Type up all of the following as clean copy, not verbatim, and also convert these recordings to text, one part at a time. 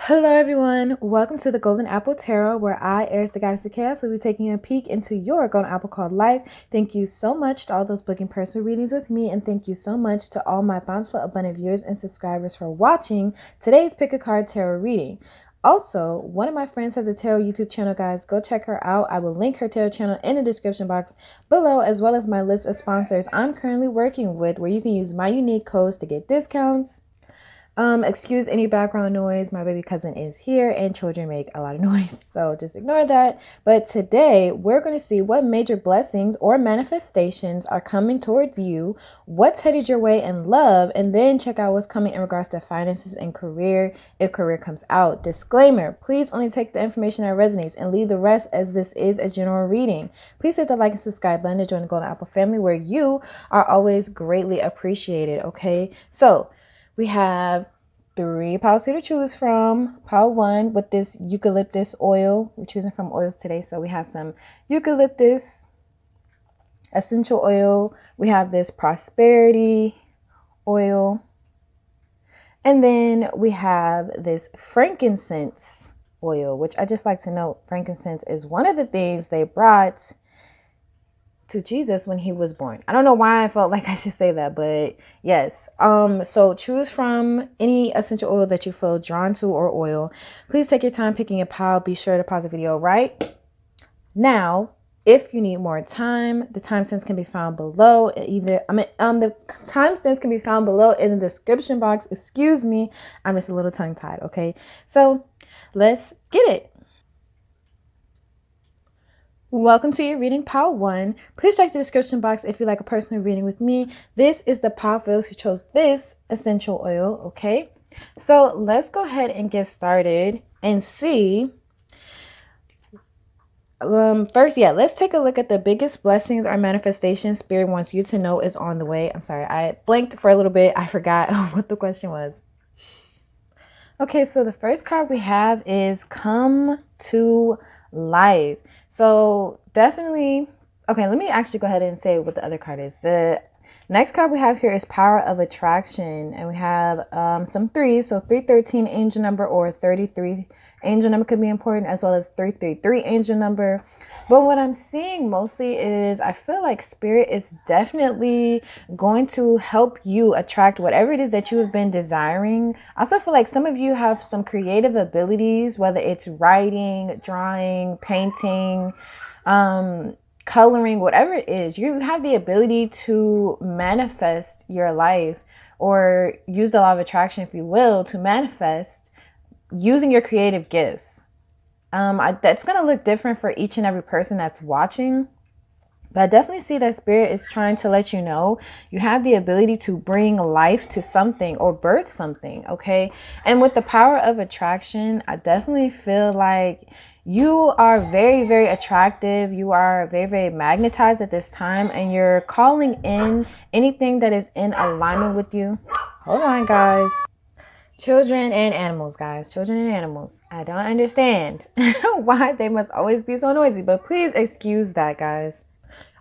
Hello everyone, welcome to the Golden Apple Tarot, where I, Aries the Goddess of Chaos, will be taking a peek into your Golden Apple called life. Thank you so much to all those booking personal readings with me, and thank you so much to all my bountiful abundant viewers and subscribers for watching today's Pick a Card Tarot reading. Also, one of my friends has a tarot YouTube channel, guys. Go check her out. I will link her tarot channel in the description box below, as well as my list of sponsors I'm currently working with, where you can use my unique codes to get discounts. Excuse any background noise. My baby cousin is here and children make a lot of noise, so just ignore that. But today we're going to see what major blessings or manifestations are coming towards you, what's headed your way in love, and then check out what's coming in regards to finances and career if career comes out. Disclaimer, please only take the information that resonates and leave the rest, as this is a general reading. Please hit the like and subscribe button to join the Golden Apple family, where you are always greatly appreciated. Okay, so we have 3 piles here to choose from. Pile 1 with this eucalyptus oil. We're choosing from oils today. So we have some eucalyptus essential oil. We have this prosperity oil. And then we have this frankincense oil, which I just like to note, frankincense is one of the things they brought to Jesus when he was born. I don't know why I felt like I should say that, but yes. So choose from any essential oil that you feel drawn to, or oil. Please take your time picking a pile. Be sure to pause the video right now. If you need more time, the timestamps can be found below. The timestamps can be found below in the description box. Excuse me, I'm just a little tongue-tied. Okay, so let's get it. Welcome to your reading, pile 1. Please check the description box if you like a personal reading with me. This is the pile for those who chose this essential oil, okay? So let's go ahead and get started and see. First, let's take a look at the biggest blessings or manifestation Spirit wants you to know is on the way. I'm sorry, I blanked for a little bit. I forgot what the question was. Okay, so the first card we have is Come to Life. So definitely, okay, let me actually go ahead and say what the other card is. The next card we have here is Power of Attraction, and we have some 3s. So 313 angel number, or 33 angel number could be important, as well as 333 angel number. But what I'm seeing mostly is I feel like Spirit is definitely going to help you attract whatever it is that you have been desiring. I also feel like some of you have some creative abilities, whether it's writing, drawing, painting, coloring, whatever it is. You have the ability to manifest your life, or use the law of attraction, if you will, to manifest using your creative gifts. That's going to look different for each and every person that's watching. But I definitely see that Spirit is trying to let you know you have the ability to bring life to something or birth something, okay? And with the power of attraction, I definitely feel like you are very, very attractive. You are very, very magnetized at this time, and you're calling in anything that is in alignment with you. Hold on, guys. Children and animals, guys. Children and animals. I don't understand why they must always be so noisy, but please excuse that, guys.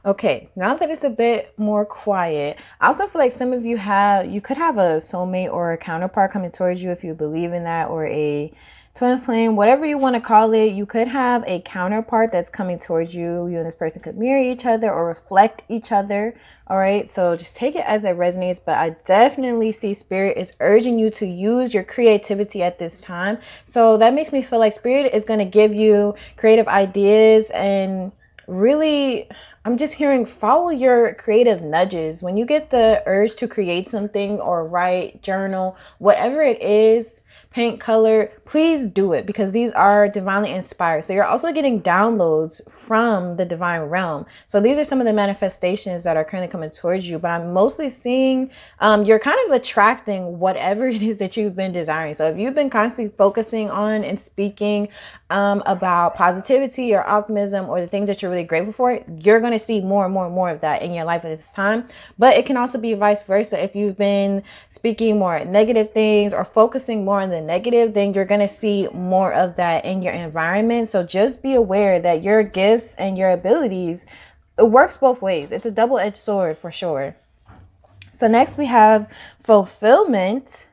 Okay, now that it's a bit more quiet, I also feel like some of you could have a soulmate or a counterpart coming towards you, if you believe in that, or a twin flame, whatever you want to call it. You could have a counterpart that's coming towards you. You and this person could mirror each other or reflect each other. All right, so just take it as it resonates. But I definitely see Spirit is urging you to use your creativity at this time. So that makes me feel like Spirit is going to give you creative ideas, and really, I'm just hearing follow your creative nudges. When you get the urge to create something or write, journal, whatever it is, paint, color, please do it, because these are divinely inspired. So you're also getting downloads from the divine realm. So these are some of the manifestations that are currently coming towards you, but I'm mostly seeing you're kind of attracting whatever it is that you've been desiring. So if you've been constantly focusing on and speaking about positivity or optimism, or the things that you're really grateful for, you're going to see more and more and more of that in your life at this time. But it can also be vice versa. If you've been speaking more negative things or focusing more on the negative, then you're going to see more of that in your environment. So just be aware that your gifts and your abilities, it works both ways. It's a double-edged sword for sure. So next we have fulfillment.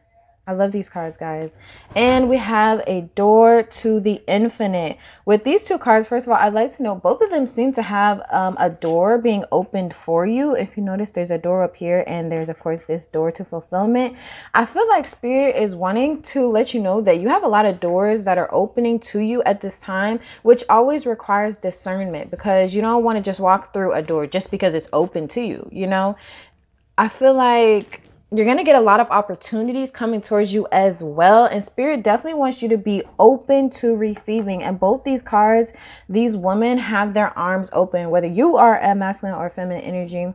I love these cards, guys. And we have a door to the infinite. With these two cards, first of all, I'd like to know both of them seem to have a door being opened for you. If you notice, there's a door up here and there's, of course, this door to fulfillment. I feel like Spirit is wanting to let you know that you have a lot of doors that are opening to you at this time, which always requires discernment, because you don't want to just walk through a door just because it's open to you, you know? I feel like you're going to get a lot of opportunities coming towards you as well. And Spirit definitely wants you to be open to receiving. And both these cards, these women have their arms open, whether you are a masculine or feminine energy.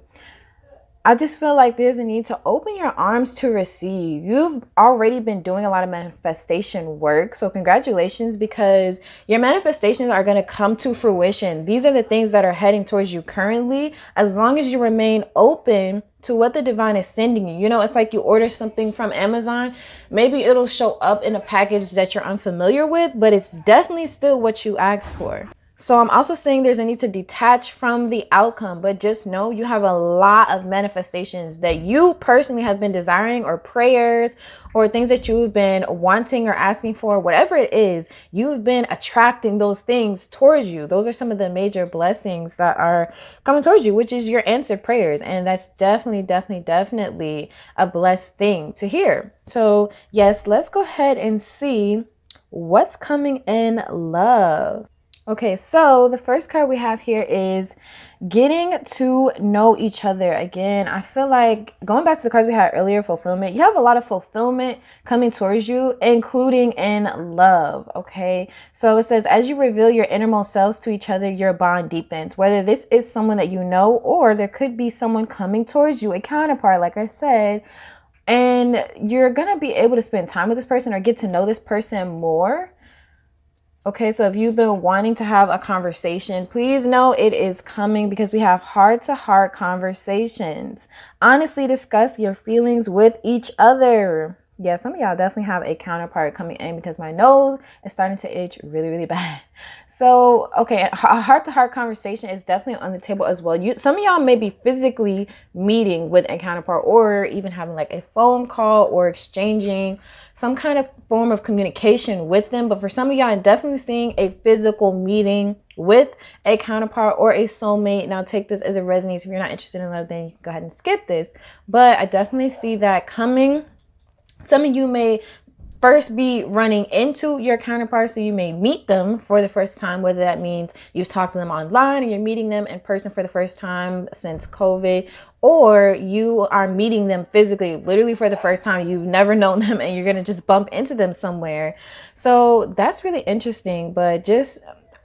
I just feel like there's a need to open your arms to receive. You've already been doing a lot of manifestation work. So congratulations, because your manifestations are going to come to fruition. These are the things that are heading towards you currently, as long as you remain open to what the divine is sending you. You know, it's like you order something from Amazon. Maybe it'll show up in a package that you're unfamiliar with, but it's definitely still what you asked for. So I'm also saying there's a need to detach from the outcome, but just know you have a lot of manifestations that you personally have been desiring, or prayers, or things that you've been wanting or asking for, whatever it is, you've been attracting those things towards you. Those are some of the major blessings that are coming towards you, which is your answered prayers. And that's definitely a blessed thing to hear. So yes, let's go ahead and see what's coming in love. Okay, so the first card we have here is getting to know each other. Again, I feel like going back to the cards we had earlier, fulfillment, you have a lot of fulfillment coming towards you, including in love. Okay, so it says, as you reveal your innermost selves to each other, your bond deepens. Whether this is someone that you know, or there could be someone coming towards you, a counterpart, like I said, and you're going to be able to spend time with this person or get to know this person more. Okay, so if you've been wanting to have a conversation, please know it is coming, because we have heart-to-heart conversations. Honestly discuss your feelings with each other. Yeah, some of y'all definitely have a counterpart coming in, because my nose is starting to itch really bad. So, okay, a heart-to-heart conversation is definitely on the table as well. Some of y'all may be physically meeting with a counterpart, or even having like a phone call, or exchanging some kind of form of communication with them. But for some of y'all, I'm definitely seeing a physical meeting with a counterpart or a soulmate. Now take this as it resonates. If you're not interested in love, then you can go ahead and skip this. But I definitely see that coming. Some of you may first be running into your counterpart, so you may meet them for the first time, whether that means you've talked to them online, or you're meeting them in person for the first time since COVID, or you are meeting them physically, literally for the first time. You've never known them and you're going to just bump into them somewhere. So that's really interesting. But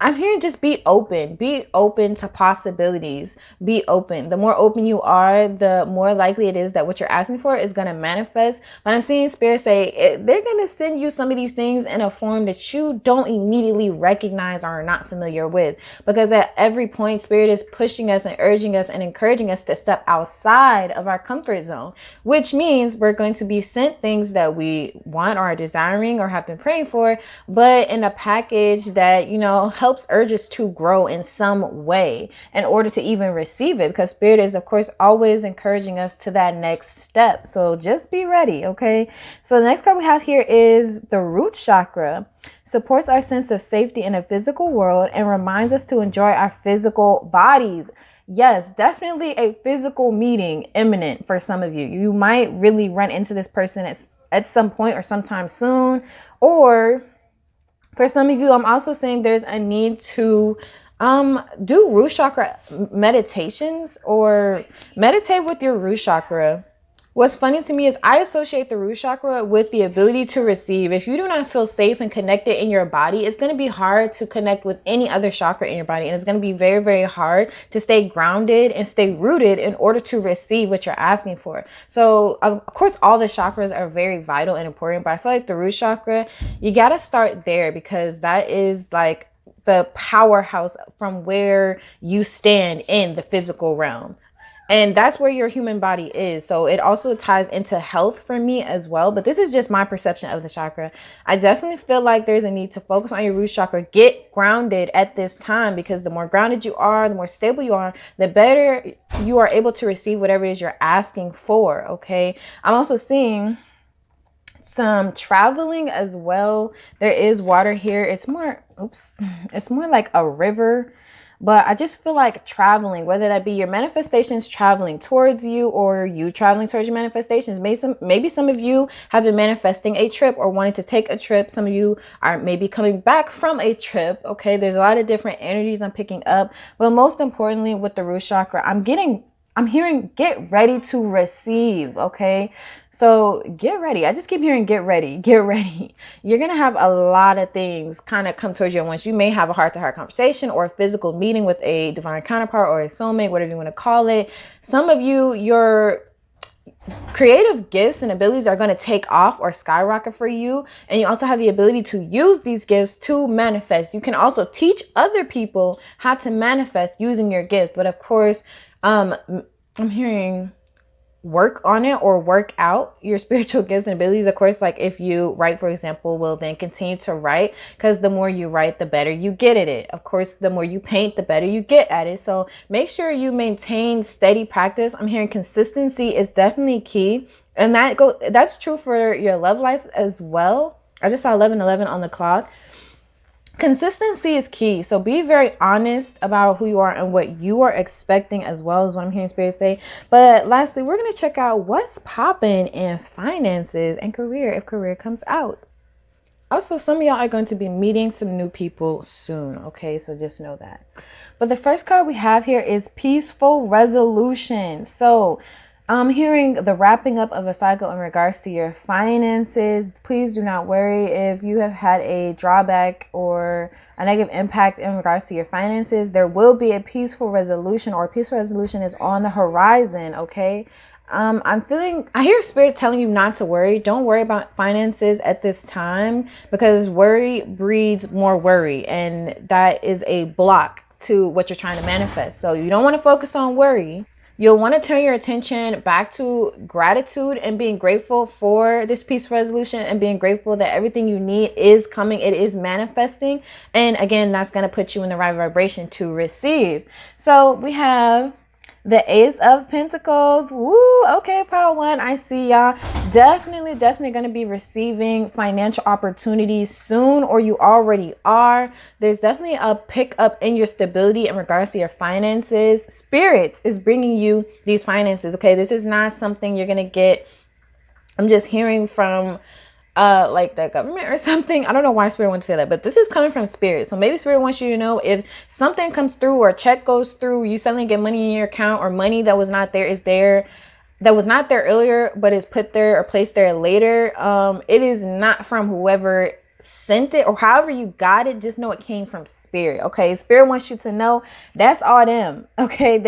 I'm here, just be open to possibilities. Be open. The more open you are, the more likely it is that what you're asking for is going to manifest. But I'm seeing Spirit say they're going to send you some of these things in a form that you don't immediately recognize or are not familiar with. Because at every point, Spirit is pushing us and urging us and encouraging us to step outside of our comfort zone, which means we're going to be sent things that we want or are desiring or have been praying for, but in a package that, helps urge us to grow in some way in order to even receive it, because Spirit is, of course, always encouraging us to that next step. So just be ready. Okay, so the next card we have here is the root chakra. Supports our sense of safety in a physical world and reminds us to enjoy our physical bodies. Yes, definitely a physical meeting imminent for some of you. You might really run into this person at some point or sometime soon. Or for some of you, I'm also saying there's a need to do root chakra meditations, or meditate with your root chakra. What's funny to me is I associate the root chakra with the ability to receive. If you do not feel safe and connected in your body, it's going to be hard to connect with any other chakra in your body. And it's going to be very hard to stay grounded and stay rooted in order to receive what you're asking for. So, of course, all the chakras are very vital and important, but I feel like the root chakra, you got to start there, because that is like the powerhouse from where you stand in the physical realm. And that's where your human body is. So it also ties into health for me as well. But this is just my perception of the chakra. I definitely feel like there's a need to focus on your root chakra. Get grounded at this time, because the more grounded you are, the more stable you are, the better you are able to receive whatever it is you're asking for. Okay. I'm also seeing some traveling as well. There is water here. It's more, it's more like a river. But I just feel like traveling, whether that be your manifestations traveling towards you or you traveling towards your manifestations. Maybe some of you have been manifesting a trip or wanting to take a trip. Some of you are maybe coming back from a trip. Okay, there's a lot of different energies I'm picking up. But most importantly, with the root chakra, I'm hearing get ready to receive. Okay, so get ready. I just keep hearing get ready, get ready. You're going to have a lot of things kind of come towards you at once. You may have a heart-to-heart conversation or a physical meeting with a divine counterpart or a soulmate, whatever you want to call it. Some of you, your creative gifts and abilities are going to take off or skyrocket for you. And you also have the ability to use these gifts to manifest. You can also teach other people how to manifest using your gift. But of course, I'm hearing work on it or work out your spiritual gifts and abilities. Of course, like if you write, for example, will then continue to write, because the more you write, the better you get at it. Of course, the more you paint, the better you get at it. So make sure you maintain steady practice. I'm hearing consistency is definitely key. And that's true for your love life as well. I just saw 11:11 on the clock. Consistency is key. So be very honest about who you are and what you are expecting, as well as what I'm hearing Spirit say. But lastly, we're going to check out what's popping in finances and career if career comes out. Also, some of y'all are going to be meeting some new people soon. Okay, so just know that. But the first card we have here is peaceful resolution. So I'm hearing the wrapping up of a cycle in regards to your finances. Please do not worry if you have had a drawback or a negative impact in regards to your finances. There will be a peaceful resolution, or a peaceful resolution is on the horizon, okay? I hear Spirit telling you not to worry. Don't worry about finances at this time, because worry breeds more worry, and that is a block to what you're trying to manifest. So you don't want to focus on worry. You'll want to turn your attention back to gratitude and being grateful for this peace resolution, and being grateful that everything you need is coming. It is manifesting. And again, that's going to put you in the right vibration to receive. So we have the Ace of Pentacles. Woo. Okay, Power One. I see y'all. Definitely going to be receiving financial opportunities soon, or you already are. There's definitely a pickup in your stability in regards to your finances. Spirit is bringing you these finances. Okay, this is not something you're going to get. I'm just hearing from like the government or something. I don't know why Spirit wants to say that, but this is coming from Spirit. So maybe Spirit wants you to know, if something comes through or a check goes through, you suddenly get money in your account, or money that was not there is there, that was not there earlier but is put there or placed there later. It is not from whoever sent it or however you got it. Just know it came from Spirit. Okay, Spirit wants you to know that's all them. Okay,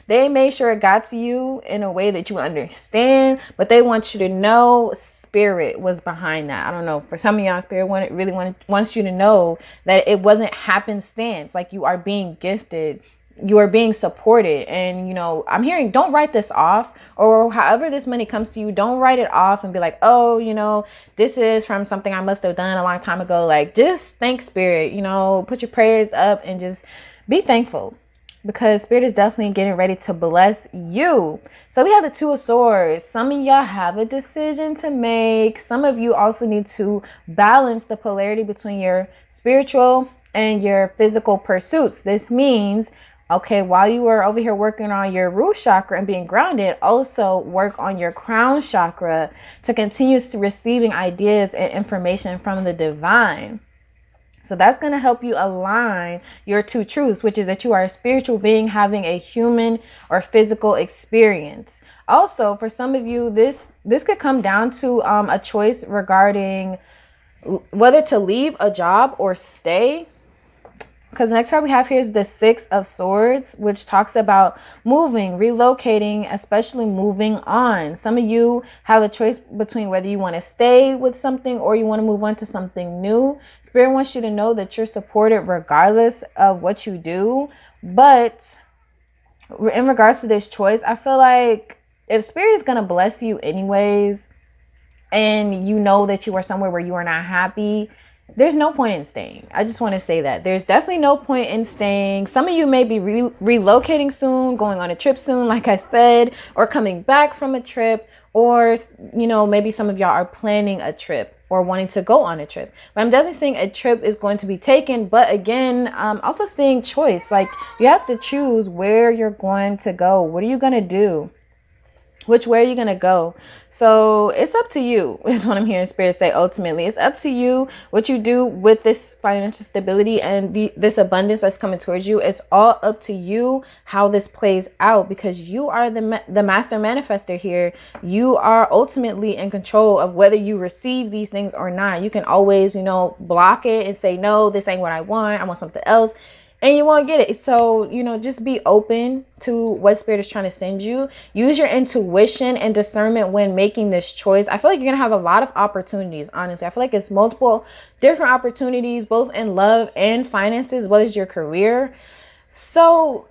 they made sure it got to you in a way that you understand, but they want you to know Spirit was behind that. I don't know, for some of y'all, Spirit wants you to know that it wasn't happenstance. Like, you are being gifted, you are being supported. And, you know, I'm hearing, don't write this off, or however this money comes to you, don't write it off and be like, oh, you know, this is from something I must have done a long time ago. Like, just thank Spirit, you know, put your prayers up and just be thankful, because Spirit is definitely getting ready to bless you. So we have the Two of Swords. Some of y'all have a decision to make. Some of you also need to balance the polarity between your spiritual and your physical pursuits. This means, okay, while you are over here working on your root chakra and being grounded, also work on your crown chakra to continue receiving ideas and information from the divine. So that's going to help you align your two truths, which is that you are a spiritual being having a human or physical experience. Also, for some of you, this could come down to a choice regarding whether to leave a job or stay. Because the next card we have here is the Six of Swords, which talks about moving, relocating, especially moving on. Some of you have a choice between whether you want to stay with something or you want to move on to something new. Spirit wants you to know that you're supported regardless of what you do. But in regards to this choice, I feel like if Spirit is going to bless you anyways, and you know that you are somewhere where you are not happy, there's no point in staying. I just want to say that there's definitely no point in staying. Some of you may be relocating soon, going on a trip soon, like I said, or coming back from a trip, Or, you know, maybe some of y'all are planning a trip or wanting to go on a trip. But I'm definitely seeing a trip is going to be taken. But again, also seeing choice. Like, you have to choose where you're going to go. What are you going to do? Which way are you going to go? So it's up to you, is what I'm hearing Spirit say. Ultimately, it's up to you what you do with this financial stability and this abundance that's coming towards you. It's all up to you how this plays out, because you are the master manifester here. You are ultimately in control of whether you receive these things or not. You can always, you know, block it and say, no, this ain't what I want something else. And you won't get it. So, you know, just be open to what Spirit is trying to send you. Use your intuition and discernment when making this choice. I feel like you're going to have a lot of opportunities, honestly. I feel like it's multiple different opportunities, both in love and finances, as well as your career. So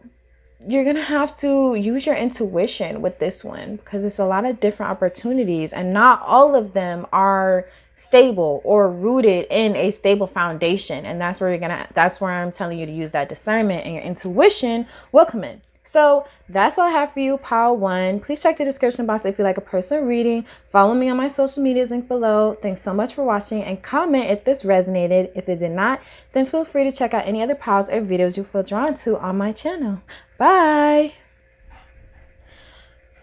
you're going to have to use your intuition with this one, because it's a lot of different opportunities and not all of them are stable or rooted in a stable foundation. And that's where I'm telling you to use that discernment, and your intuition will come in. So that's all I have for you, pile 1. Please check the description box if you like a personal reading. Follow me on my social medias link below. Thanks so much for watching, and comment if this resonated. If it did not, then feel free to check out any other piles or videos you feel drawn to on my channel. Bye.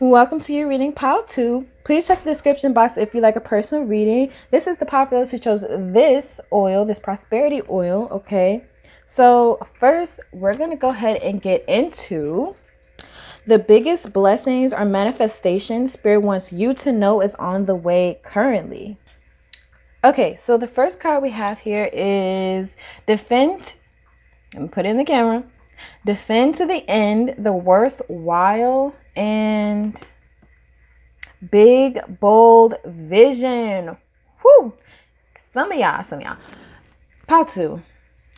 Welcome to your reading, pile 2. Please check the description box if you like a personal reading. This is the pile for those who chose this oil, this prosperity oil. Okay. So first, we're going to go ahead and get into the biggest blessings or manifestations Spirit wants you to know is on the way currently. Okay, so the first card we have here is defend. Let me put it in the camera. Defend to the end, the worthwhile, and big, bold vision. Whoo! Some of y'all. Pile 2.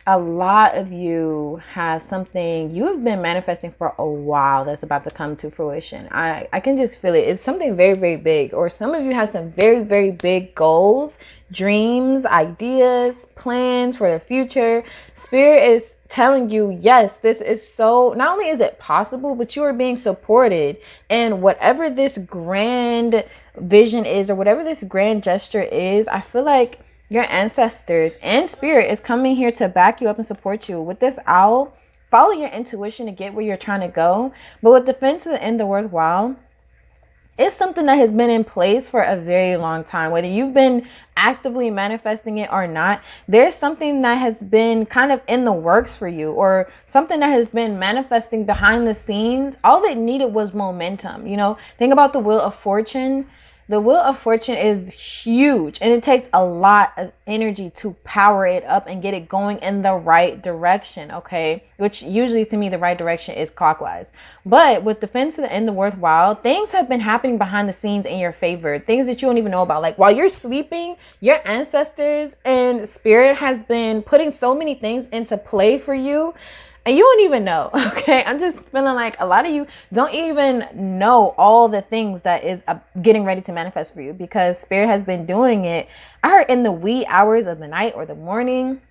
A lot of you have something you've been manifesting for a while that's about to come to fruition. I can just feel it. It's something very, very big. Or some of you have some very, very big goals, dreams, ideas, plans for the future. Spirit is telling you, yes, this is so, not only is it possible, but you are being supported. And whatever this grand vision is, or whatever this grand gesture is, I feel like your ancestors and Spirit is coming here to back you up and support you. With this owl, follow your intuition to get where you're trying to go. But with defend to the end, the worthwhile, it's something that has been in place for a very long time. Whether you've been actively manifesting it or not, there's something that has been kind of in the works for you, or something that has been manifesting behind the scenes. All it needed was momentum. You know, think about the Wheel of Fortune. The Wheel of Fortune is huge, and it takes a lot of energy to power it up and get it going in the right direction, okay? Which usually, to me, the right direction is clockwise. But with defense to the end, the worthwhile, things have been happening behind the scenes in your favor. Things that you don't even know about. Like, while you're sleeping, your ancestors and Spirit has been putting so many things into play for you, and you don't even know, okay? I'm just feeling like a lot of you don't even know all the things that is getting ready to manifest for you, because Spirit has been doing it, I heard, in the wee hours of the night or the morning.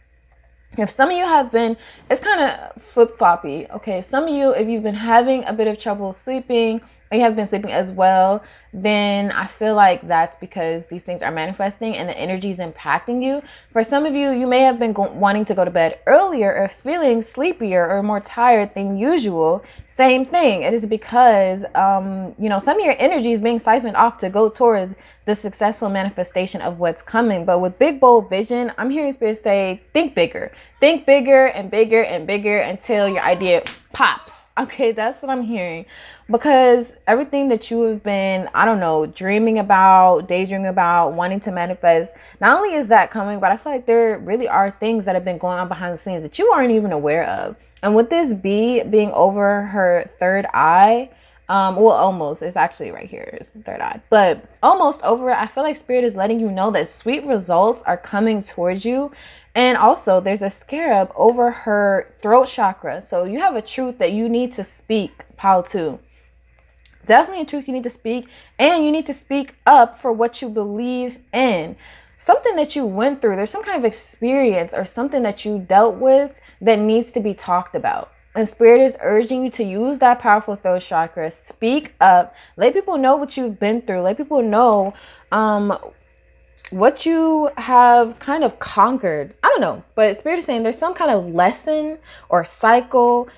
If some of you have been, it's kind of flip-floppy, okay? Some of you, if you've been having a bit of trouble sleeping, or you have been sleeping as well, then I feel like that's because these things are manifesting and the energy is impacting you. For some of you, you may have been wanting to go to bed earlier or feeling sleepier or more tired than usual. Same thing. It is because, you know, some of your energy is being siphoned off to go towards the successful manifestation of what's coming. But with big, bold vision, I'm hearing Spirit say, think bigger. Think bigger and bigger and bigger until your idea pops. Okay, that's what I'm hearing. Because everything that you have been, I don't know, dreaming about, daydreaming about, wanting to manifest, not only is that coming, but I feel like there really are things that have been going on behind the scenes that you aren't even aware of. And with this bee being over her third eye, well, almost, it's actually right here, it's the third eye, but almost over it, I feel like Spirit is letting you know that sweet results are coming towards you. And also there's a scarab over her throat chakra. So you have a truth that you need to speak, pile 2. Definitely a truth you need to speak, and you need to speak up for what you believe in. Something that you went through, there's some kind of experience or something that you dealt with that needs to be talked about. And Spirit is urging you to use that powerful throat chakra. Speak up. Let people know what you've been through. Let people know what you have kind of conquered. I don't know, but Spirit is saying there's some kind of lesson or cycle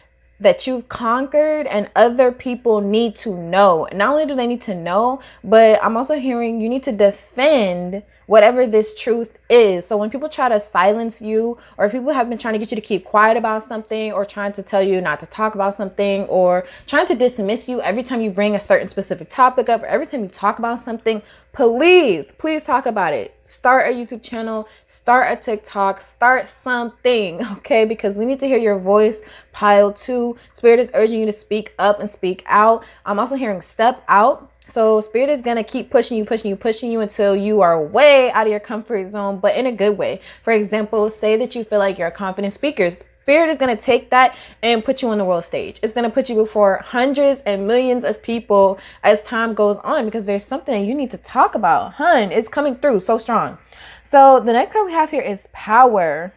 that you've conquered and other people need to know. Not only do they need to know, but I'm also hearing you need to defend whatever this truth is. So when people try to silence you, or if people have been trying to get you to keep quiet about something, or trying to tell you not to talk about something, or trying to dismiss you every time you bring a certain specific topic up, or every time you talk about something, please talk about it. Start a YouTube channel, start a TikTok, start something, okay? Because we need to hear your voice. Pile 2, Spirit is urging you to speak up and speak out. I'm also hearing step out. So Spirit is going to keep pushing you until you are way out of your comfort zone, but in a good way. For example, say that you feel like you're a confident speaker. Spirit is going to take that and put you on the world stage. It's going to put you before hundreds and millions of people as time goes on, because there's something you need to talk about. It's coming through so strong. So the next card we have here is power.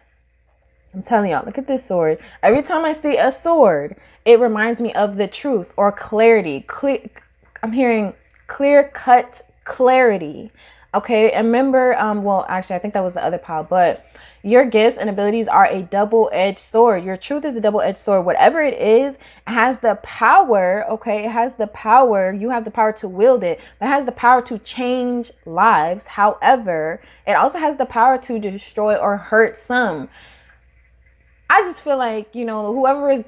I'm telling y'all, look at this sword. Every time I see a sword, it reminds me of the truth or clarity. I'm hearing clear-cut clarity. Okay, and remember, well, actually, I think that was the other pile, but your gifts and abilities are a double-edged sword. Your truth is a double-edged sword. Whatever it is, it has the power, okay? It has the power. You have the power to wield it, but it has the power to change lives. However, it also has the power to destroy or hurt some. I just feel like, you know, whoever's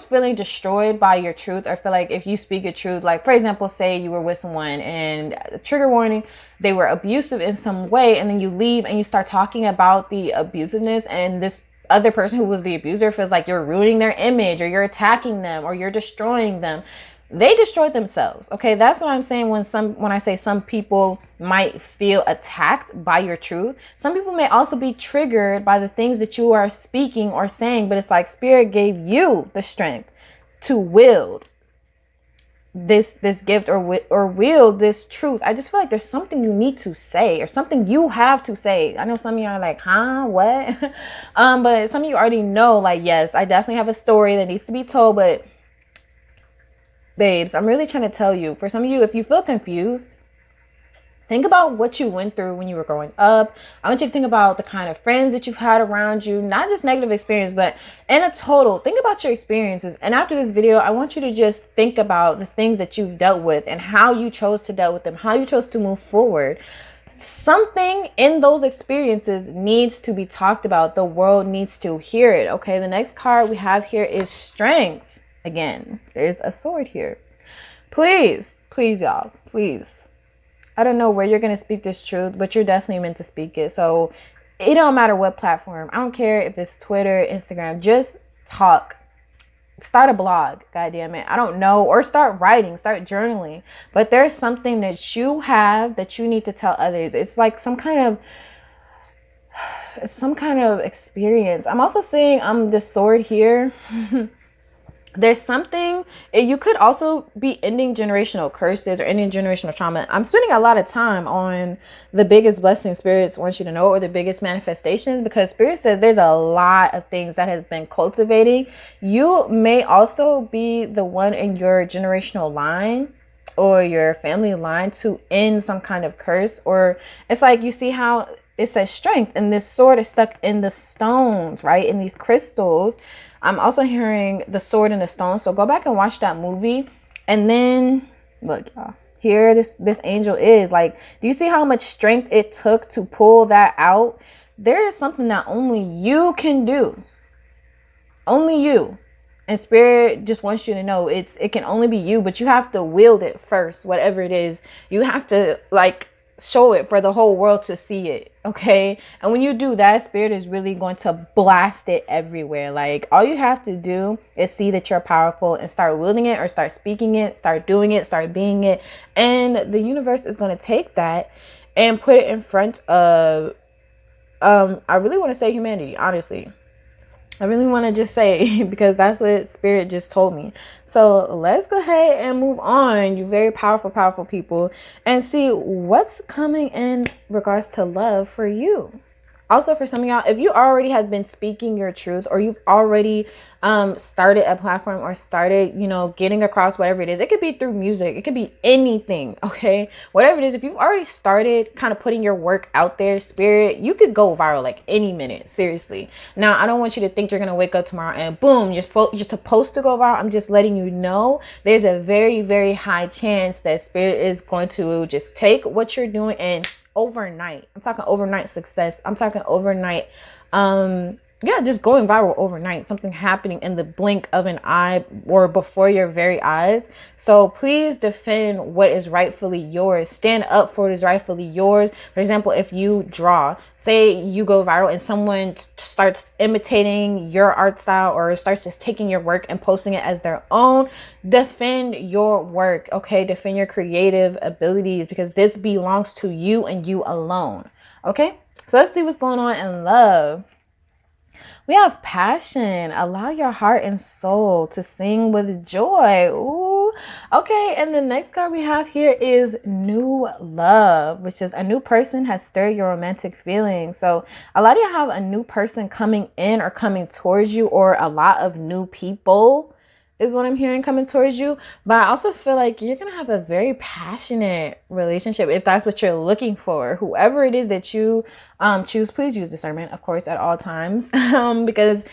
feeling destroyed by your truth, or feel like if you speak your truth, like, for example, say you were with someone and trigger warning, they were abusive in some way, and then you leave and you start talking about the abusiveness, and this other person who was the abuser feels like you're ruining their image, or you're attacking them, or you're destroying them. They destroyed themselves. Okay, that's what I'm saying when I say some people might feel attacked by your truth. Some people may also be triggered by the things that you are speaking or saying, but it's like Spirit gave you the strength to wield this gift or wield this truth. I just feel like there's something you need to say, or something you have to say. I know some of you are like, what? But some of you already know, like, yes, I definitely have a story that needs to be told, but babes, I'm really trying to tell you, for some of you, if you feel confused, think about what you went through when you were growing up. I want you to think about the kind of friends that you've had around you, not just negative experience, but in a total, think about your experiences. And after this video, I want you to just think about the things that you've dealt with and how you chose to deal with them, how you chose to move forward. Something in those experiences needs to be talked about. The world needs to hear it. Okay, the next card we have here is strength. Again, there's a sword here. Please, y'all, please. I don't know where you're going to speak this truth, but you're definitely meant to speak it. So it don't matter what platform. I don't care if it's Twitter, Instagram, just talk. Start a blog, goddamn it. I don't know. Or start writing, start journaling. But there's something that you have that you need to tell others. It's like some kind of experience. I'm also seeing this sword here. There's something, you could also be ending generational curses or ending generational trauma. I'm spending a lot of time on the biggest blessing spirits want you to know, or the biggest manifestations, because Spirit says there's a lot of things that has been cultivating. You may also be the one in your generational line or your family line to end some kind of curse. Or it's like, you see how it says strength, and this sword is stuck in the stones, right? In these crystals. I'm also hearing the sword and the stone. So go back and watch that movie. And then look, y'all, here this angel is. Like, do you see how much strength it took to pull that out? There is something that only you can do. Only you. And Spirit just wants you to know it can only be you, but you have to wield it first, whatever it is. You have to, like, show it for the whole world to see it. Okay, and when you do that, Spirit is really going to blast it everywhere. Like, all you have to do is see that you're powerful and start wielding it, or start speaking it, start doing it, start being it, and the universe is going to take that and put it in front of I really want to say humanity, honestly. I really want to just say, because that's what Spirit just told me. So let's go ahead and move on, you very powerful people, and see what's coming in regards to love for you. Also, for some of y'all, if you already have been speaking your truth, or you've already started a platform, or started, you know, getting across whatever it is, it could be through music, it could be anything, okay? Whatever it is, if you've already started kind of putting your work out there, spirit, you could go viral like any minute, seriously. Now, I don't want you to think you're gonna wake up tomorrow and boom, you're supposed to go viral. I'm just letting you know there's a very, very high chance that spirit is going to just take what you're doing and overnight. I'm talking overnight success. I'm talking overnight yeah, just going viral overnight, something happening in the blink of an eye or before your very eyes. So please defend what is rightfully yours. Stand up for what is rightfully yours. For example, if you draw, say you go viral and someone starts imitating your art style, or starts just taking your work and posting it as their own, defend your work, okay? Defend your creative abilities, because this belongs to you and you alone, okay? So let's see what's going on in love. We have passion. Allow your heart and soul to sing with joy. Ooh. Okay, and the next card we have here is new love, which is a new person has stirred your romantic feelings. So a lot of you have a new person coming in or coming towards you, or a lot of new people is what I'm hearing coming towards you. But I also feel like you're going to have a very passionate relationship, if that's what you're looking for. Whoever it is that you choose, please use discernment, of course, at all times. Because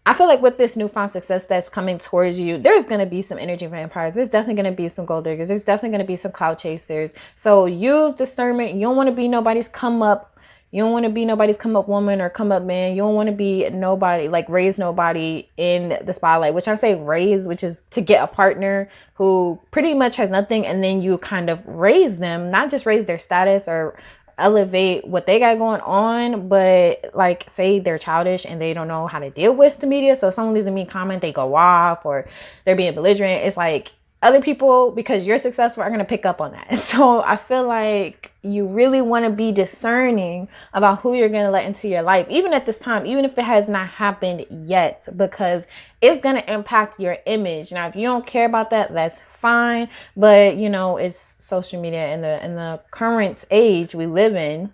I feel like with this newfound success that's coming towards you, there's going to be some energy vampires. There's definitely going to be some gold diggers. There's definitely going to be some cloud chasers. So use discernment. You don't want to be nobody's come up. You don't want to be nobody's come up woman or come up man. You don't want to be nobody, like raise nobody in the spotlight, which I say raise, which is to get a partner who pretty much has nothing. And then you kind of raise them, not just raise their status or elevate what they got going on, but like say they're childish and they don't know how to deal with the media. So if someone leaves a mean comment, they go off, or they're being belligerent. It's like other people, because you're successful, are going to pick up on that. So I feel like you really want to be discerning about who you're going to let into your life, even at this time, even if it has not happened yet, because it's going to impact your image. Now, if you don't care about that, that's fine. But, you know, it's social media in the current age we live in.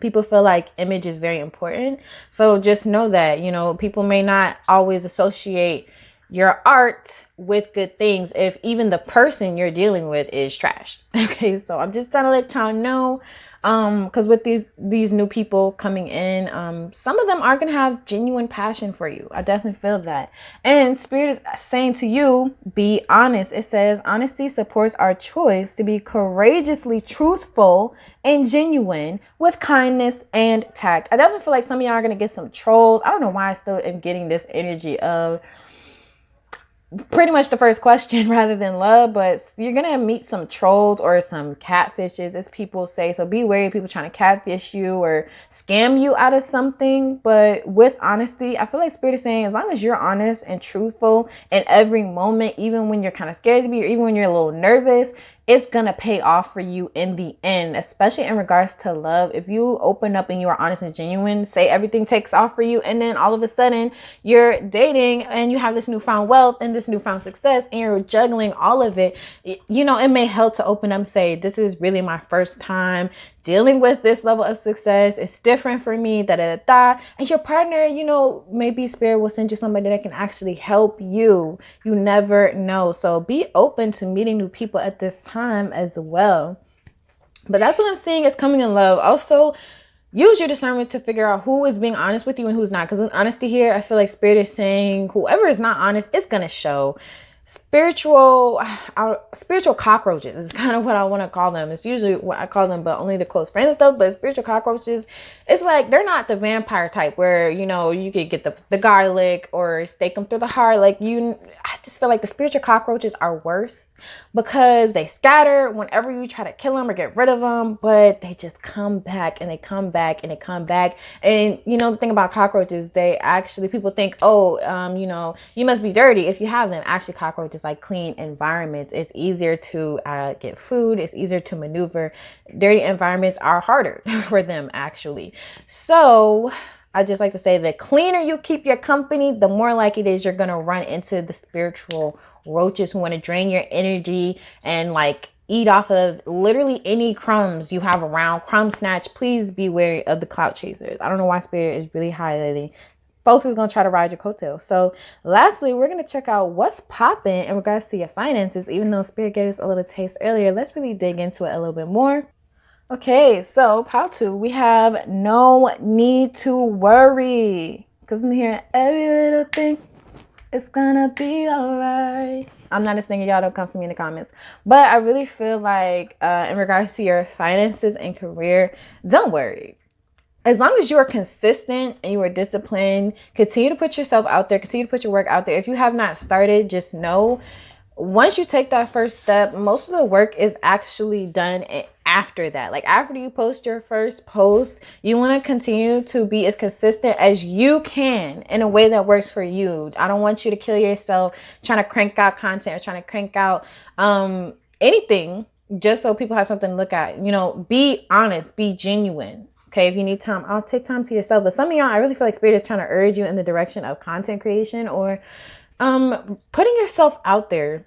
People feel like image is very important. So just know that, you know, people may not always associate your art with good things if even the person you're dealing with is trash. Okay, so I'm just trying to let y'all know, because with these new people coming in, some of them are gonna have genuine passion for you. I definitely feel that. And spirit is saying to you, be honest. It says honesty supports our choice to be courageously truthful and genuine with kindness and tact. I definitely feel like some of y'all are gonna get some trolls. I don't know why I still am getting this energy of pretty much the first question rather than love, but you're gonna meet some trolls or some catfishes, as people say. So be wary of people trying to catfish you or scam you out of something. But with honesty, I feel like spirit is saying, as long as you're honest and truthful in every moment, even when you're kind of scared to be, or even when you're a little nervous, it's gonna pay off for you in the end, especially in regards to love. If you open up and you are honest and genuine, say everything takes off for you, and then all of a sudden you're dating and you have this newfound wealth and this newfound success, and you're juggling all of it, you know, it may help to open up and say, this is really my first time dealing with this level of success. It's different for me, da da da da. And your partner, you know, maybe spirit will send you somebody that can actually help you. You never know. So be open to meeting new people at this time as well. But that's what I'm seeing is coming in love. Also, use your discernment to figure out who is being honest with you and who's not. Because with honesty here, I feel like spirit is saying whoever is not honest, it's going to show. Spiritual cockroaches is kind of what I want to call them. It's usually what I call them, but only the close friends and stuff. But spiritual cockroaches, it's like they're not the vampire type where, you know, you could get the garlic or stake them through the heart. Like I just feel like the spiritual cockroaches are worse because they scatter whenever you try to kill them or get rid of them, but they just come back and they come back and they come back. And you know, the thing about cockroaches, they actually, people think, oh, you know, you must be dirty if you have them. Actually, cockroaches like clean environments. It's easier to get food. It's easier to maneuver. Dirty environments are harder for them, actually. So I just like to say, the cleaner you keep your company, the more likely it is you're going to run into the spiritual roaches who want to drain your energy and like eat off of literally any crumbs you have around. Crumb snatch. Please be wary of the clout chasers. I don't know why Spirit is really highlighting. Folks is going to try to ride your coattails. So lastly, we're going to check out what's popping in regards to your finances. Even though Spirit gave us a little taste earlier, let's really dig into it a little bit more. Okay, so pile 2, we have no need to worry. Because I'm hearing every little thing, it's gonna be alright. I'm not a singer, y'all don't come for me in the comments. But I really feel like in regards to your finances and career, don't worry. As long as you are consistent and you are disciplined, continue to put yourself out there, continue to put your work out there. If you have not started, just know once you take that first step, most of the work is actually done after that. Like after you post your first post, you want to continue to be as consistent as you can in a way that works for you. I don't want you to kill yourself trying to crank out content or trying to crank out anything just so people have something to look at. You know, be honest, be genuine. Okay, if you need time, I'll take time to yourself. But some of y'all, I really feel like Spirit is trying to urge you in the direction of content creation or putting yourself out there.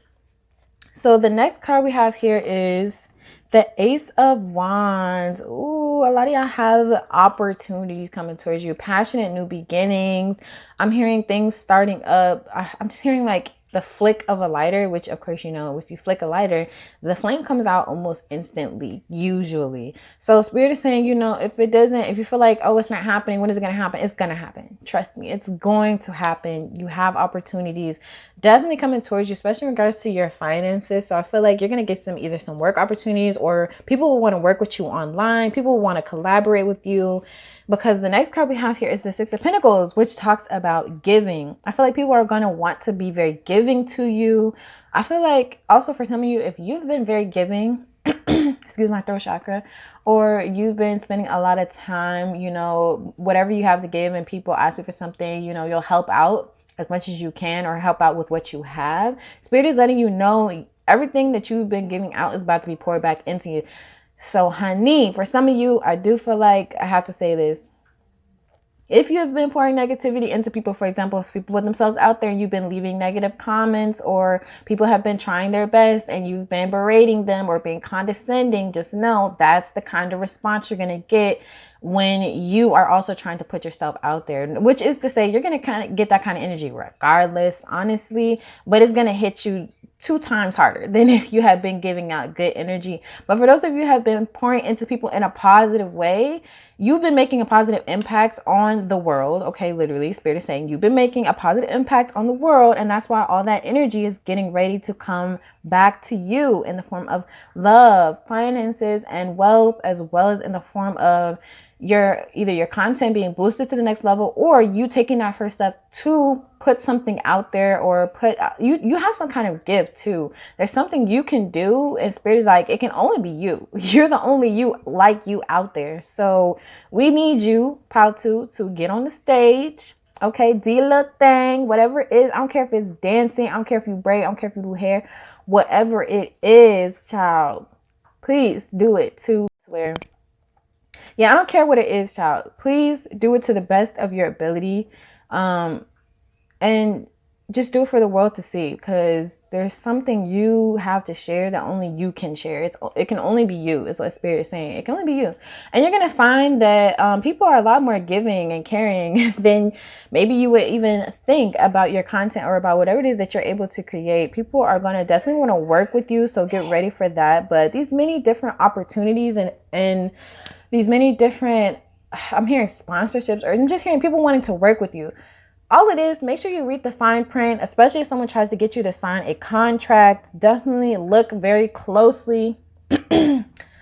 So the next card we have here is the Ace of Wands. Ooh, a lot of y'all have opportunities coming towards you. Passionate new beginnings. I'm hearing things starting up. I'm just hearing like the flick of a lighter, which of course, you know, if you flick a lighter, the flame comes out almost instantly, usually. So Spirit is saying, you know, if you feel like, oh, it's not happening, when is it going to happen? It's going to happen. Trust me, it's going to happen. You have opportunities definitely coming towards you, especially in regards to your finances. So I feel like you're going to get either some work opportunities, or people will want to work with you online. People will want to collaborate with you, because the next card we have here is the Six of Pentacles, which talks about giving. I feel like people are going to want to be very giving to you. I feel like also for some of you, if you've been very giving, excuse my throat chakra, or you've been spending a lot of time, you know, whatever you have to give and people ask you for something, you know, you'll help out as much as you can or help out with what you have. Spirit is letting you know everything that you've been giving out is about to be poured back into you. So honey, for some of you, I do feel like I have to say this. If you have been pouring negativity into people, for example, if people put themselves out there and you've been leaving negative comments, or people have been trying their best and you've been berating them or being condescending, just know that's the kind of response you're going to get when you are also trying to put yourself out there, which is to say you're going to kind of get that kind of energy regardless, honestly, but it's going to hit you 2 times harder than if you have been giving out good energy. But for those of you who have been pouring into people in a positive way, you've been making a positive impact on the world. Okay, literally, Spirit is saying you've been making a positive impact on the world, and that's why all that energy is getting ready to come back to you in the form of love, finances, and wealth, as well as in the form of either your content being boosted to the next level, or you taking that first step to put something out there, or you have some kind of gift too. There's something you can do, and Spirit is like, it can only be you. You're the only you like you out there. So we need you, Pile 2, to get on the stage. Okay, do your little thing, whatever it is. I don't care if it's dancing. I don't care if you braid. I don't care if you do hair. Whatever it is, child, please do it too. I swear. Yeah, I don't care what it is, child. Please do it to the best of your ability. And just do it for the world to see, because there's something you have to share that only you can share. It can only be you, is what Spirit is saying. It can only be you. And you're going to find that people are a lot more giving and caring than maybe you would even think about your content or about whatever it is that you're able to create. People are going to definitely want to work with you, so get ready for that. But these many different opportunities and these many different, I'm hearing sponsorships, or I'm just hearing people wanting to work with you. All it is, make sure you read the fine print, especially if someone tries to get you to sign a contract. Definitely look very closely,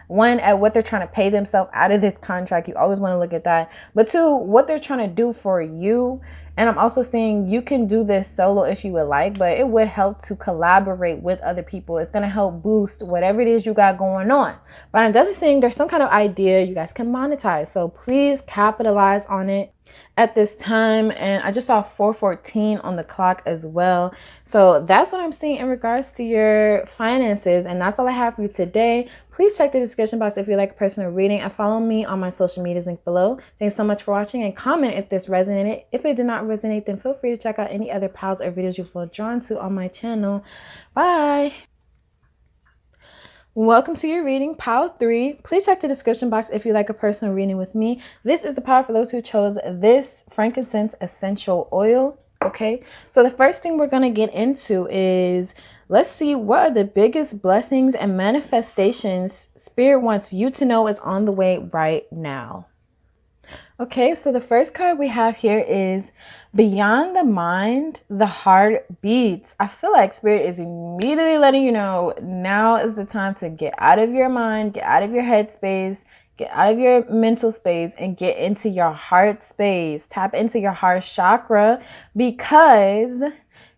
one, at what they're trying to pay themselves out of this contract. You always want to look at that. But 2, what they're trying to do for you. And I'm also saying you can do this solo if you would like, but it would help to collaborate with other people. It's going to help boost whatever it is you got going on. But I'm definitely saying there's some kind of idea you guys can monetize. So please capitalize on it at this time. And I just saw 4:14 on the clock as well. So that's what I'm seeing in regards to your finances. And that's all I have for you today. Please check the description box if you like a personal reading, and follow me on my social medias link below. Thanks so much for watching, and comment if this resonated. If it did not resonate, then feel free to check out any other piles or videos you feel drawn to on my channel. Bye. Welcome to your reading, Pile 3. Please check the description box if you like a personal reading with me. This is the power for those who chose this frankincense essential oil. Okay, so the first thing we're going to get into is, let's see what are the biggest blessings and manifestations Spirit wants you to know is on the way right now. Okay, so the first card we have here is Beyond the Mind, the Heart Beats. I feel like Spirit is immediately letting you know now is the time to get out of your mind, get out of your head space, get out of your mental space, and get into your heart space. Tap into your heart chakra, because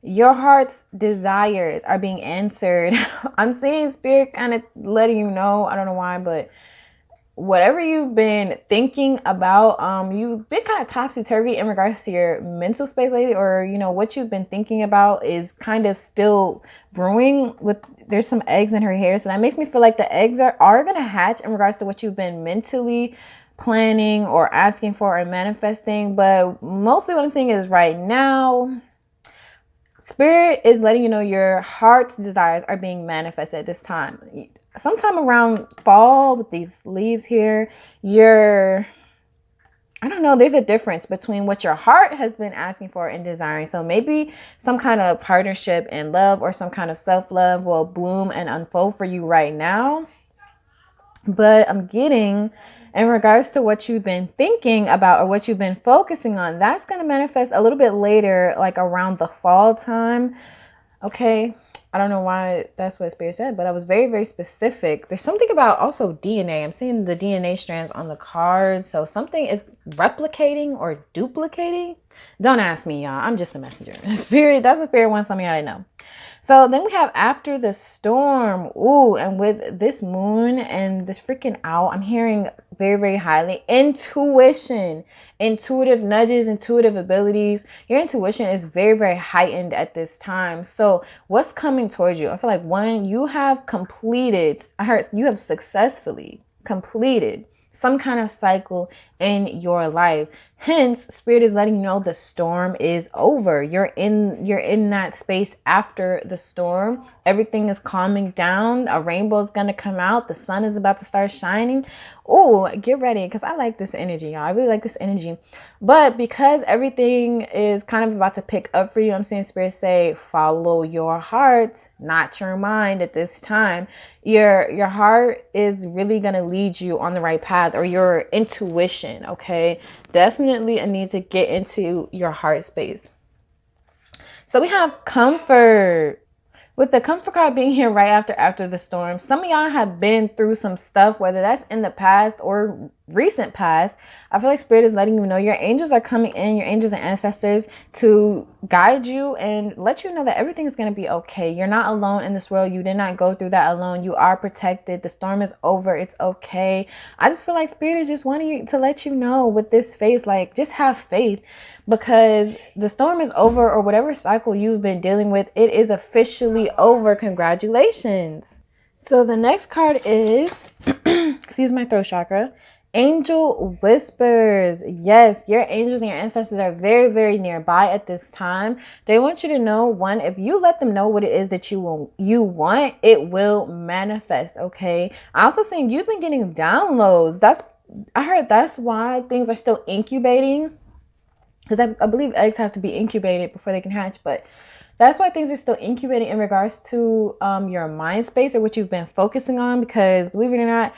your heart's desires are being answered. I'm seeing Spirit kind of letting you know, I don't know why, but whatever you've been thinking about, you've been kind of topsy-turvy in regards to your mental space lately, or what you've been thinking about is kind of still brewing. There's some eggs in her hair, so that makes me feel like the eggs are gonna hatch in regards to what you've been mentally planning or asking for or manifesting. But mostly what I'm seeing is right now Spirit is letting you know your heart's desires are being manifested at this time. Sometime around fall with these leaves here, I don't know, there's a difference between what your heart has been asking for and desiring. So maybe some kind of partnership and love or some kind of self-love will bloom and unfold for you right now. But I'm getting, in regards to what you've been thinking about or what you've been focusing on, that's going to manifest a little bit later, like around the fall time. Okay, I don't know why that's what Spirit said, but I was very, very specific. There's something about also DNA. I'm seeing the DNA strands on the cards. So something is replicating or duplicating. Don't ask me, y'all. I'm just a messenger. Spirit, that's what Spirit wants something I know. So then we have After the Storm. Ooh, and with this moon and this freaking owl, I'm hearing very, very highly intuition, intuitive nudges, intuitive abilities. Your intuition is very, very heightened at this time. So what's coming towards you? I feel like one, you have completed, I heard you have successfully completed some kind of cycle in your life. Hence, Spirit is letting you know the storm is over. You're in that space after the storm. Everything is calming down. A rainbow is gonna come out. The sun is about to start shining. Oh, get ready, because I like this energy, y'all. I really like this energy. But because everything is kind of about to pick up for you, I'm seeing Spirit say, follow your heart, not your mind at this time. Your heart is really gonna lead you on the right path, or your intuition. Okay, definitely a need to get into your heart space. So we have comfort. With the comfort card being here right after the storm, some of y'all have been through some stuff, whether that's in the past or recent past. I feel like Spirit is letting you know your angels are coming in, your angels and ancestors, to guide you and let you know that everything is going to be okay. You're not alone in this world. You did not go through that alone. You are protected. The storm is over. It's okay. I just feel like Spirit is just wanting you to let you know with this face, like, just have faith, because the storm is over, or whatever cycle you've been dealing with, it is officially over. Congratulations. So the next card is, excuse my throat chakra, Angel Whispers. Yes, your angels and your ancestors are very, very nearby at this time. They want you to know, one, if you let them know what it is that you want, it will manifest. Okay. I also seen you've been getting downloads. I heard that's why things are still incubating, because I believe eggs have to be incubated before they can hatch, but that's why things are still incubating in regards to your mind space or what you've been focusing on. Because believe it or not,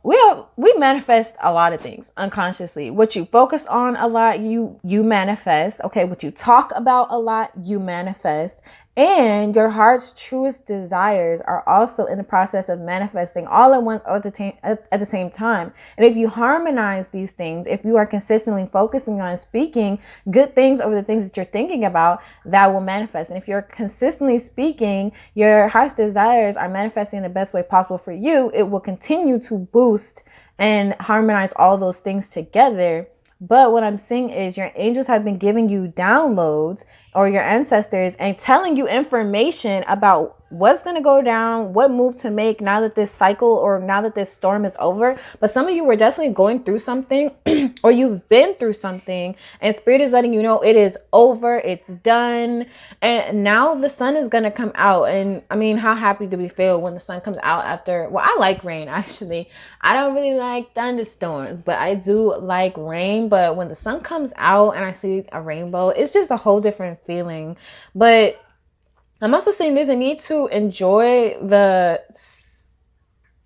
we manifest a lot of things unconsciously. What you focus on a lot, you manifest. Okay, what you talk about a lot, you manifest. And your heart's truest desires are also in the process of manifesting all at once, at the same time. And if you harmonize these things, if you are consistently focusing on speaking good things over the things that you're thinking about, that will manifest. And if you're consistently speaking, your heart's desires are manifesting in the best way possible for you, it will continue to boost and harmonize all those things together. But what I'm seeing is your angels have been giving you downloads, or your ancestors, and telling you information about what's going to go down, what move to make now that this cycle or now that this storm is over. But some of you were definitely going through something or you've been through something, and spirit is letting you know it is over, it's done. And now the sun is going to come out. And I mean, how happy do we feel when the sun comes out after? Well, I like rain, actually. I don't really like thunderstorms, but I do like rain. But when the sun comes out and I see a rainbow, it's just a whole different feeling. But I'm also saying there's a need to enjoy the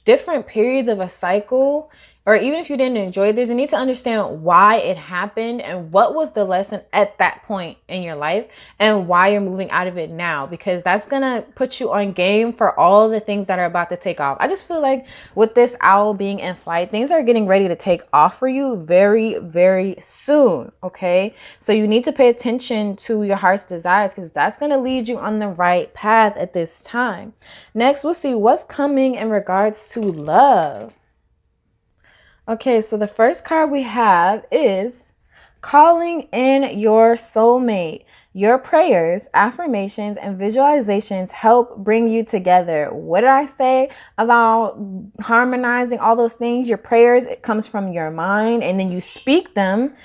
different periods of a cycle, or even if you didn't enjoy it, there's a need to understand why it happened and what was the lesson at that point in your life and why you're moving out of it now, because that's gonna put you on game for all the things that are about to take off. I just feel like with this owl being in flight, things are getting ready to take off for you very, very soon. Okay, so you need to pay attention to your heart's desires, because that's gonna lead you on the right path at this time. Next, we'll see what's coming in regards to love. Okay, so the first card we have is calling in your soulmate. Your prayers, affirmations, and visualizations help bring you together. What did I say about harmonizing all those things? Your prayers, it comes from your mind, and then you speak them,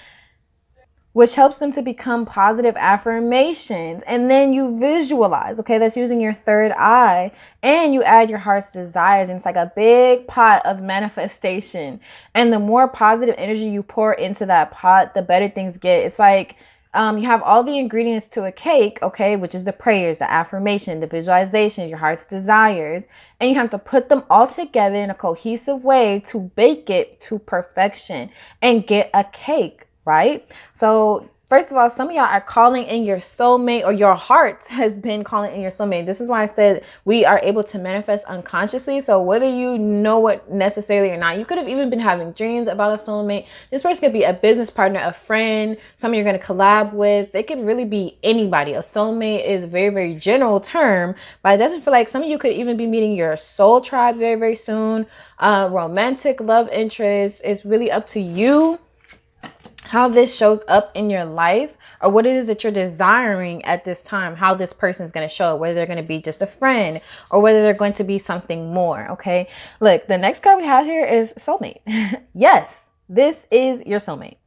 which helps them to become positive affirmations. And then you visualize, okay? That's using your third eye. And you add your heart's desires. And it's like a big pot of manifestation. And the more positive energy you pour into that pot, the better things get. It's like you have all the ingredients to a cake, okay? Which is the prayers, the affirmation, the visualization, your heart's desires. And you have to put them all together in a cohesive way to bake it to perfection and get a cake. Right? So first of all, some of y'all are calling in your soulmate, or your heart has been calling in your soulmate. This is why I said we are able to manifest unconsciously. So whether you know it necessarily or not, you could have even been having dreams about a soulmate. This person could be a business partner, a friend, someone you're going to collab with. They could really be anybody. A soulmate is a very, very general term, but I definitely feel like some of you could even be meeting your soul tribe very, very soon. Romantic love interest is really up to you how this shows up in your life, or what it is that you're desiring at this time, how this person is going to show up, whether they're going to be just a friend or whether they're going to be something more. Okay, look, the next card we have here is soulmate. Yes, this is your soulmate.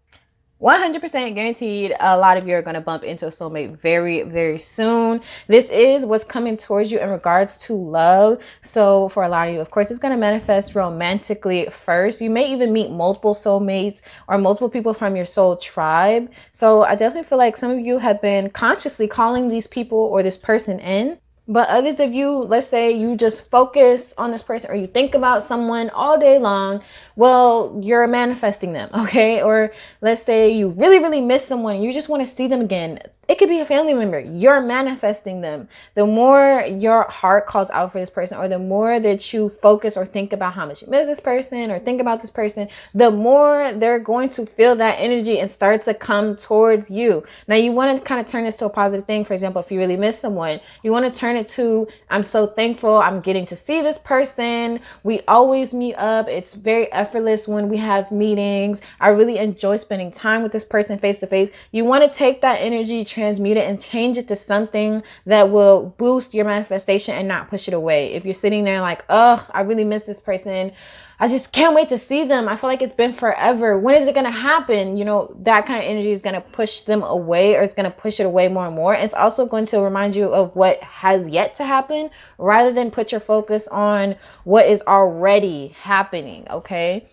100% guaranteed. A lot of you are going to bump into a soulmate very, very soon. This is what's coming towards you in regards to love. So for a lot of you, of course, it's going to manifest romantically first. You may even meet multiple soulmates or multiple people from your soul tribe. So I definitely feel like some of you have been consciously calling these people or this person in. But others of you, let's say you just focus on this person or you think about someone all day long, well, you're manifesting them, okay? Or let's say you really, really miss someone and you just want to see them again. It could be a family member. You're manifesting them. The more your heart calls out for this person, or the more that you focus or think about how much you miss this person or think about this person, the more they're going to feel that energy and start to come towards you. Now, you want to kind of turn this to a positive thing. For example, if you really miss someone, you want to turn it to, I'm so thankful I'm getting to see this person. We always meet up. It's very effortless when we have meetings. I really enjoy spending time with this person face to face. You want to take that energy, transmute it, and change it to something that will boost your manifestation and not push it away. If you're sitting there like, oh, I really miss this person, I just can't wait to see them, I feel like it's been forever, when is it going to happen? You know, that kind of energy is going to push them away, or it's going to push it away more and more. It's also going to remind you of what has yet to happen, rather than put your focus on what is already happening. Okay,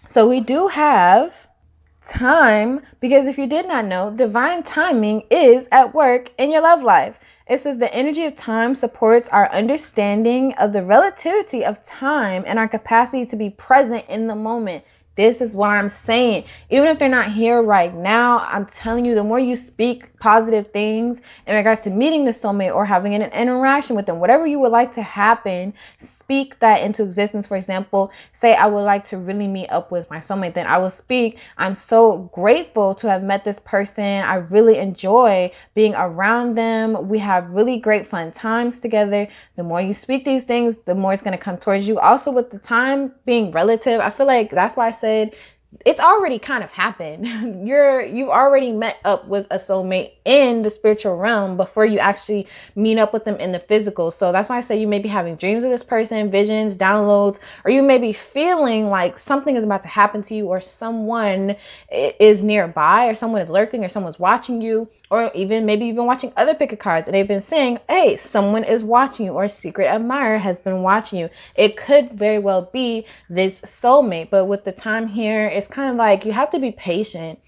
so we do have time, because if you did not know, divine timing is at work in your love life. It says the energy of time supports our understanding of the relativity of time and our capacity to be present in the moment. This is what I'm saying. Even if they're not here right now, I'm telling you, the more you speak positive things in regards to meeting the soulmate or having an interaction with them, whatever you would like to happen, speak that into existence. For example, say I would like to really meet up with my soulmate, then I will speak, I'm so grateful to have met this person. I really enjoy being around them. We have really great fun times together. The more you speak these things, the more it's going to come towards you. Also, with the time being relative, I feel like that's why I said it's already kind of happened. You've already met up with a soulmate in the spiritual realm before you actually meet up with them in the physical. So that's why I say you may be having dreams of this person, visions, downloads, or you may be feeling like something is about to happen to you, or someone is nearby, or someone is lurking, or someone's watching you, or even maybe you've been watching other pick-a-cards and they've been saying, hey, someone is watching you, or a secret admirer has been watching you. It could very well be this soulmate, but with the time here, it's kind of like you have to be patient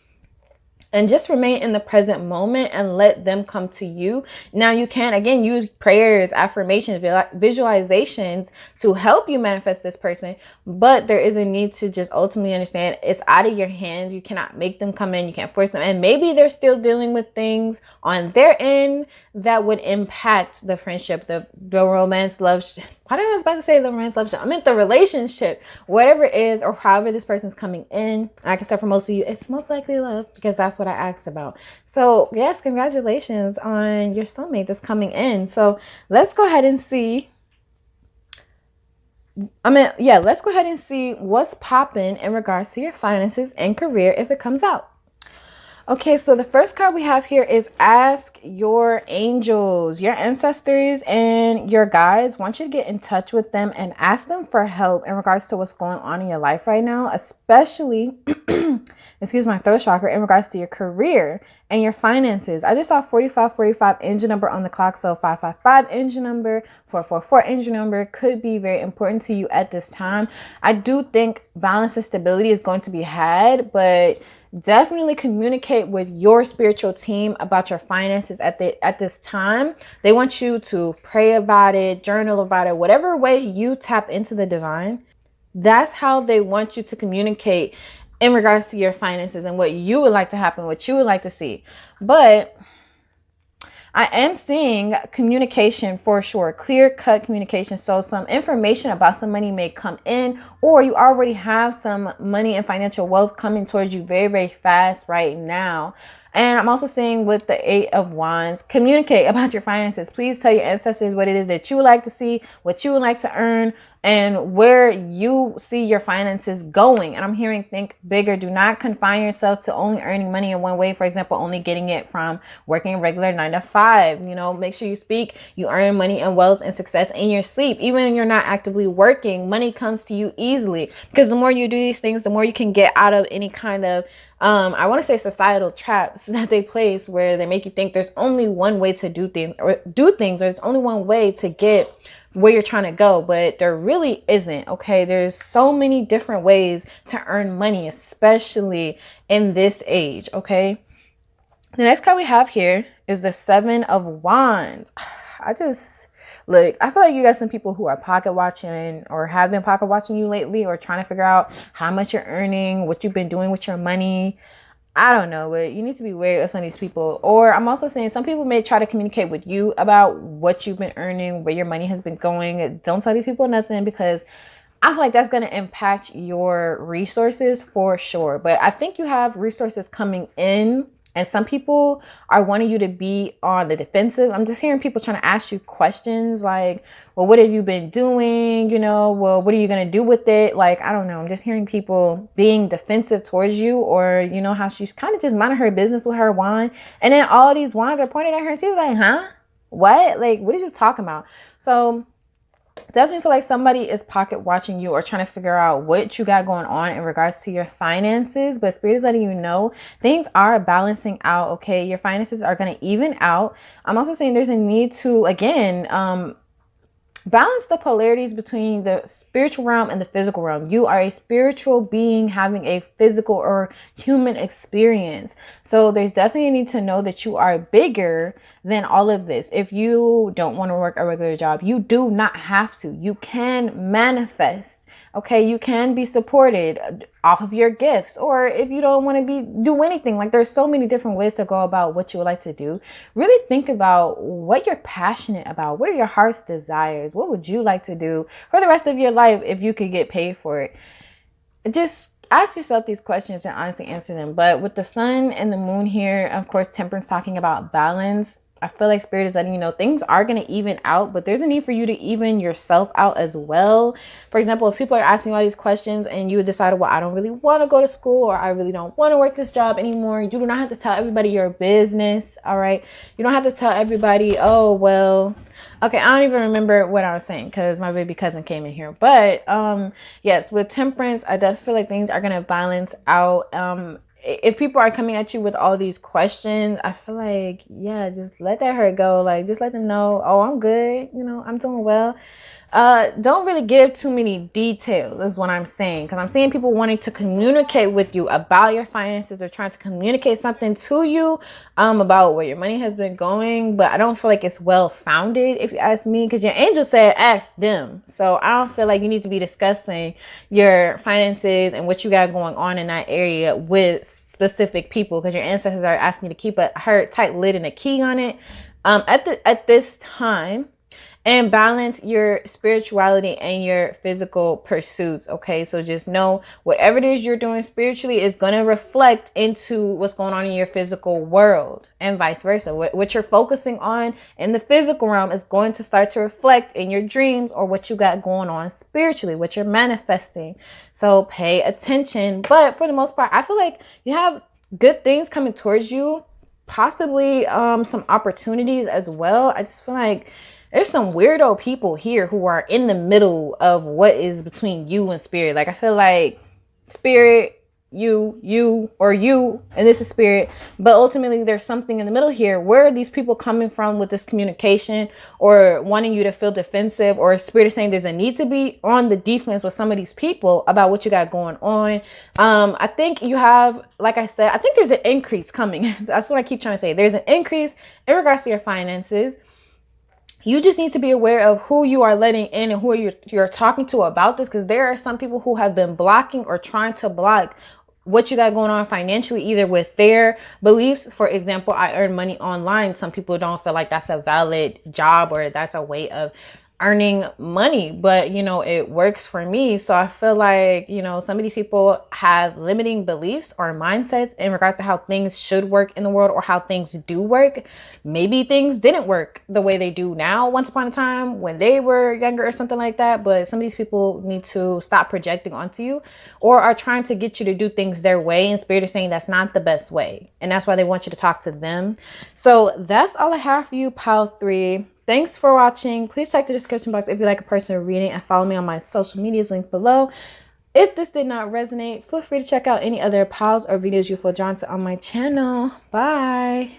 and just remain in the present moment and let them come to you. Now you can, again, use prayers, affirmations, visualizations to help you manifest this person. But there is a need to just ultimately understand it's out of your hands. You cannot make them come in. You can't force them. And maybe they're still dealing with things on their end that would impact the friendship, the romance, love. Why did I was about to say the romance, love? I meant the relationship, whatever it is, or however this person's coming in. Like I said, for most of you, it's most likely love, because that's what I asked about. So yes, congratulations on your soulmate that's coming in. So let's go ahead and see. Let's go ahead and see what's popping in regards to your finances and career if it comes out. Okay, so the first card we have here is ask your angels. Your ancestors and your guides want you to get in touch with them and ask them for help in regards to what's going on in your life right now, especially, excuse my throat chakra, in regards to your career and your finances. I just saw 4545 engine number on the clock, so 555 engine number, 444 engine number could be very important to you at this time. I do think balance and stability is going to be had, but definitely communicate with your spiritual team about your finances at this time. They want you to pray about it, journal about it, whatever way you tap into the divine. That's how they want you to communicate in regards to your finances and what you would like to happen, what you would like to see. But I am seeing communication for sure, clear-cut communication. So some information about some money may come in, or you already have some money and financial wealth coming towards you very, very fast right now. And I'm also seeing with the 8 of Wands, communicate about your finances. Please tell your ancestors what it is that you would like to see, what you would like to earn, and where you see your finances going. And I'm hearing think bigger. Do not confine yourself to only earning money in one way. For example, only getting it from working a regular 9 to 5. You know, make sure you earn money and wealth and success in your sleep. Even when you're not actively working, money comes to you easily, because the more you do these things, the more you can get out of any kind of I want to say societal traps that they place, where they make you think there's only one way to do things, or there's only one way to get where you're trying to go, but there really isn't. Okay, there's so many different ways to earn money, especially in this age. Okay, the next card we have here is the 7 of Wands. Look, I feel like you got some people who are pocket watching or have been pocket watching you lately, or trying to figure out how much you're earning, what you've been doing with your money. I don't know, but you need to be wary of some of these people. Or I'm also saying some people may try to communicate with you about what you've been earning, where your money has been going. Don't tell these people nothing, because I feel like that's going to impact your resources for sure. But I think you have resources coming in, and some people are wanting you to be on the defensive. I'm just hearing people trying to ask you questions like, well, what have you been doing? You know, well, what are you going to do with it? Like, I don't know. I'm just hearing people being defensive towards you, or, you know, how she's kind of just minding her business with her wand. And then all these wands are pointed at her, and she's like, huh? What? Like, what are you talking about? So definitely feel like somebody is pocket watching you or trying to figure out what you got going on in regards to your finances. But Spirit is letting you know things are balancing out. Okay, your finances are going to even out. I'm also saying there's a need to, again, balance the polarities between the spiritual realm and the physical realm. You are a spiritual being having a physical or human experience. So there's definitely a need to know that you are bigger than all of this. If you don't want to work a regular job, you do not have to. You can manifest. Okay, you can be supported off of your gifts, or if you don't want to do anything, like there's so many different ways to go about what you would like to do. Really think about what you're passionate about. What are your heart's desires? What would you like to do for the rest of your life if you could get paid for it? Just ask yourself these questions and honestly answer them. But with the sun and the moon here, of course, Temperance talking about balance. I feel like Spirit is letting you know things are going to even out, but there's a need for you to even yourself out as well. For example, if people are asking you all these questions and you decided, well, I don't really want to go to school, or I really don't want to work this job anymore, you do not have to tell everybody your business. All right. You don't have to tell everybody, oh, well, okay, I don't even remember what I was saying because my baby cousin came in here. But yes, with Temperance, I definitely feel like things are going to balance out. If people are coming at you with all these questions, I feel like, yeah, just let that hurt go. Like, just let them know, oh, I'm good. You know, I'm doing well. Don't really give too many details is what I'm saying, because I'm seeing people wanting to communicate with you about your finances or trying to communicate something to you about where your money has been going, but I don't feel like it's well founded, if you ask me, because your angel said ask them. So I don't feel like you need to be discussing your finances and what you got going on in that area with specific people, because your ancestors are asking you to keep a tight lid and a key on it at this time, and balance your spirituality and your physical pursuits. Okay, so just know whatever it is you're doing spiritually is going to reflect into what's going on in your physical world, and vice versa. What you're focusing on in the physical realm is going to start to reflect in your dreams or what you got going on spiritually, what you're manifesting. So pay attention. But for the most part, I feel like you have good things coming towards you, possibly some opportunities as well. I just feel like there's some weirdo people here who are in the middle of what is between you and Spirit. Like, I feel like Spirit, you, or you, and this is Spirit. But ultimately, there's something in the middle here. Where are these people coming from with this communication, or wanting you to feel defensive, or Spirit is saying there's a need to be on the defense with some of these people about what you got going on? I think you have, like I said, I think there's an increase coming. That's what I keep trying to say. There's an increase in regards to your finances. You just need to be aware of who you are letting in and who you're talking to about this, because there are some people who have been blocking or trying to block what you got going on financially, either with their beliefs. For example, I earn money online. Some people don't feel like that's a valid job or that's a way of earning money, but you know, it works for me. So I feel like, you know, some of these people have limiting beliefs or mindsets in regards to how things should work in the world, or how things do work. Maybe things didn't work the way they do now once upon a time when they were younger or something like that. But some of these people need to stop projecting onto you, or are trying to get you to do things their way, and Spirit is saying that's not the best way, and that's why they want you to talk to them. So that's all I have for you, Pile 3. Thanks for watching. Please check the description box if you like a personal reading, and follow me on my social medias linked below. If this did not resonate, feel free to check out any other piles or videos you feel drawn to on my channel. Bye.